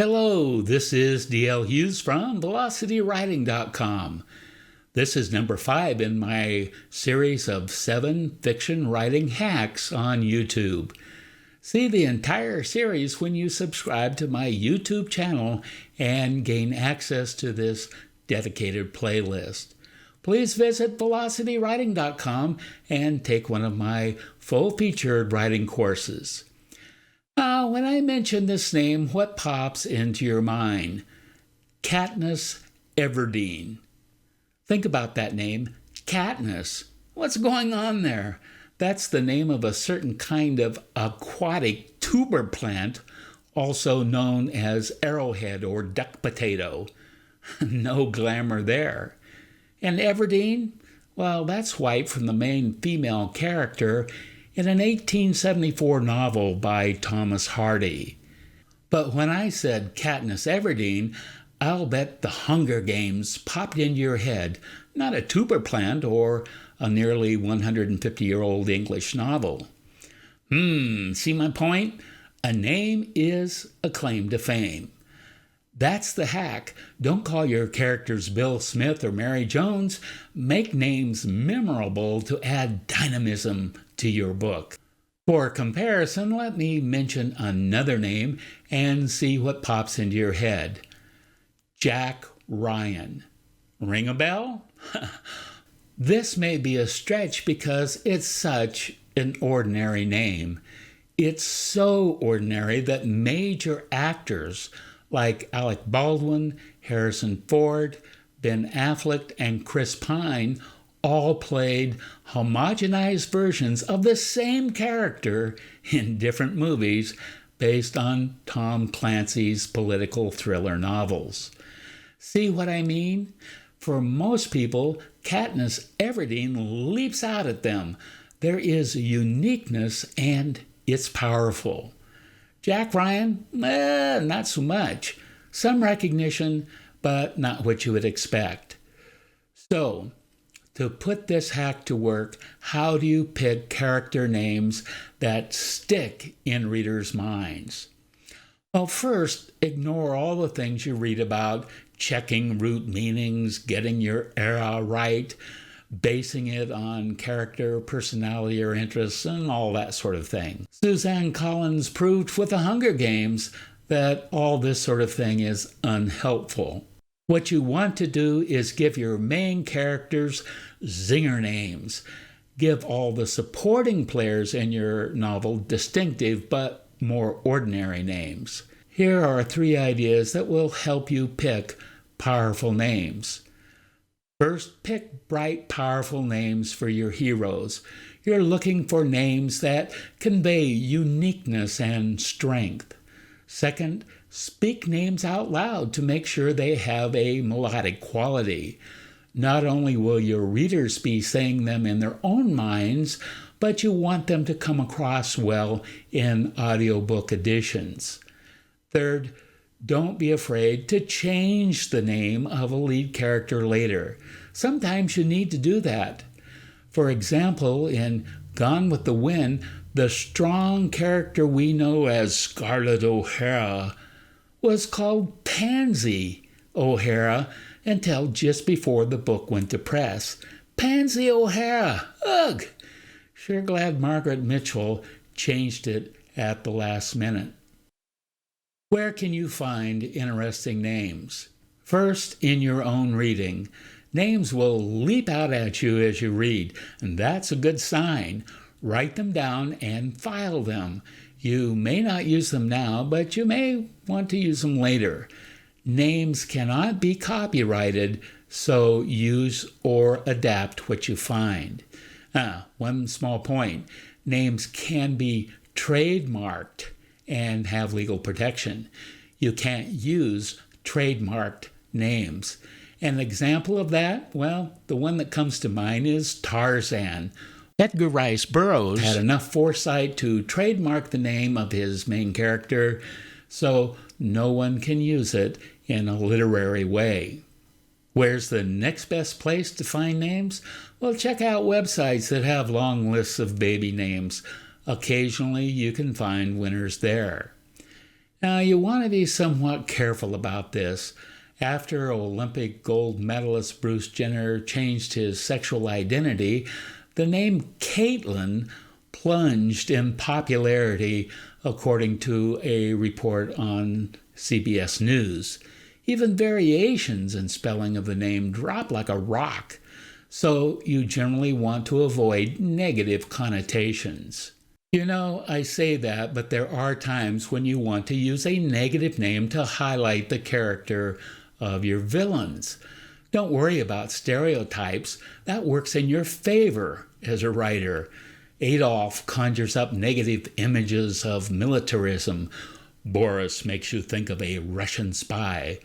Hello, this is D.L. Hughes from VelocityWriting.com. This is number 5 in my series of 7 fiction writing hacks on YouTube. See the entire series when you subscribe to my YouTube channel and gain access to this dedicated playlist. Please visit VelocityWriting.com and take one of my full-featured writing courses. When I mention this name, what pops into your mind? Katniss Everdeen. Think about that name, Katniss. What's going on there? That's the name of a certain kind of aquatic tuber plant, also known as arrowhead or duck potato. No glamour there. And Everdeen? Well, that's white from the main female character in an 1874 novel by Thomas Hardy. But when I said Katniss Everdeen, I'll bet the Hunger Games popped into your head, not a tuber plant or a nearly 150-year-old English novel. See my point? A name is a claim to fame. That's the hack. Don't call your characters Bill Smith or Mary Jones. Make names memorable to add dynamism to your book. For comparison, let me mention another name and see what pops into your head. Jack Ryan. Ring a bell? This may be a stretch because it's such an ordinary name. It's so ordinary that major actors like Alec Baldwin, Harrison Ford, Ben Affleck, and Chris Pine all played homogenized versions of the same character in different movies based on Tom Clancy's political thriller novels. See what I mean? For most people, Katniss Everdeen leaps out at them. There is uniqueness and it's powerful. Jack Ryan? Not so much. Some recognition, but not what you would expect. So, to put this hack to work, how do you pick character names that stick in readers' minds? Well, first, ignore all the things you read about, checking root meanings, getting your era right, basing it on character, personality, or interests, and all that sort of thing. Suzanne Collins proved with the Hunger Games that all this sort of thing is unhelpful. What you want to do is give your main characters zinger names. Give all the supporting players in your novel distinctive but more ordinary names. Here are 3 ideas that will help you pick powerful names. First, pick bright, powerful names for your heroes. You're looking for names that convey uniqueness and strength. Second, speak names out loud to make sure they have a melodic quality. Not only will your readers be saying them in their own minds, but you want them to come across well in audiobook editions. Third, don't be afraid to change the name of a lead character later. Sometimes you need to do that. For example, in Gone with the Wind, the strong character we know as Scarlett O'Hara was called Pansy O'Hara until just before the book went to press. Pansy O'Hara! Ugh! Sure glad Margaret Mitchell changed it at the last minute. Where can you find interesting names? First, in your own reading. Names will leap out at you as you read, and that's a good sign. Write them down and file them. You may not use them now, but you may want to use them later. Names cannot be copyrighted, so use or adapt what you find. One small point. Names can be trademarked and have legal protection. You can't use trademarked names. An example of that, well, the one that comes to mind is Tarzan. Edgar Rice Burroughs had enough foresight to trademark the name of his main character, so no one can use it in a literary way. Where's the next best place to find names? Well, check out websites that have long lists of baby names. Occasionally, you can find winners there. Now, you want to be somewhat careful about this. After Olympic gold medalist Bruce Jenner changed his sexual identity, the name Caitlyn plunged in popularity, according to a report on CBS News. Even variations in spelling of the name drop like a rock, so you generally want to avoid negative connotations. You know, I say that, but there are times when you want to use a negative name to highlight the character of your villains. Don't worry about stereotypes. That works in your favor as a writer. Adolf conjures up negative images of militarism. Boris makes you think of a Russian spy.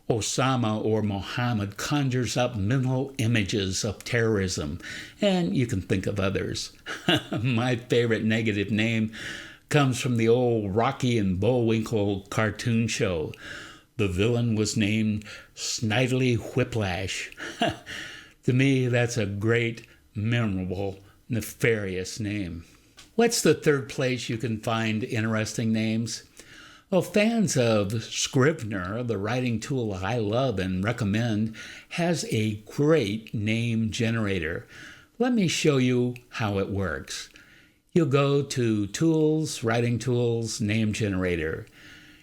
Osama or Mohammed conjures up mental images of terrorism, and you can think of others. My favorite negative name comes from the old Rocky and Bullwinkle cartoon show. The villain was named Snidely Whiplash. To me, that's a great, memorable, nefarious name. What's the third place you can find interesting names? Well, fans of Scribner, the writing tool I love and recommend, has a great name generator. Let me show you how it works. You'll go to Tools, Writing Tools, Name Generator.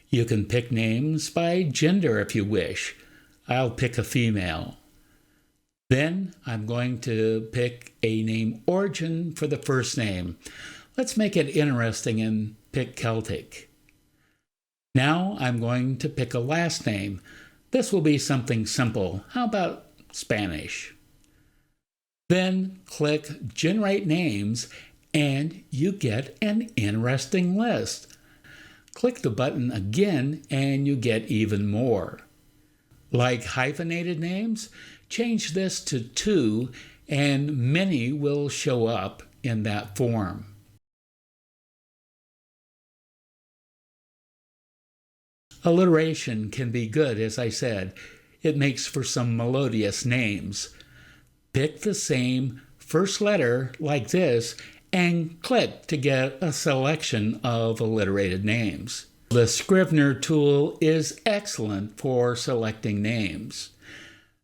You can pick names by gender if you wish. I'll pick a female. Then I'm going to pick a name origin for the first name. Let's make it interesting and pick Celtic. Now I'm going to pick a last name. This will be something simple. How about Spanish? Then click Generate Names and you get an interesting list. Click the button again and you get even more. Like hyphenated names, change this to 2 and many will show up in that form. Alliteration can be good, as I said. It makes for some melodious names. Pick the same first letter like this and click to get a selection of alliterated names. The Scribner tool is excellent for selecting names.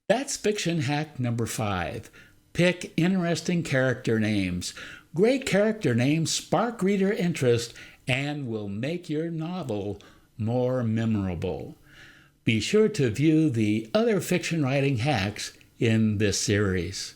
That's fiction hack number 5. Pick interesting character names. Great character names spark reader interest and will make your novel more memorable. Be sure to view the other fiction writing hacks in this series.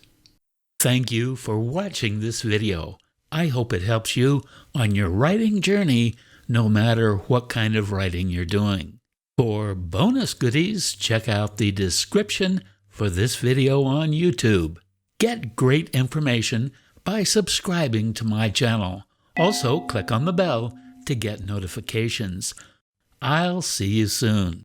Thank you for watching this video. I hope it helps you on your writing journey, no matter what kind of writing you're doing. For bonus goodies, check out the description for this video on YouTube. Get great information by subscribing to my channel. Also, click on the bell to get notifications. I'll see you soon.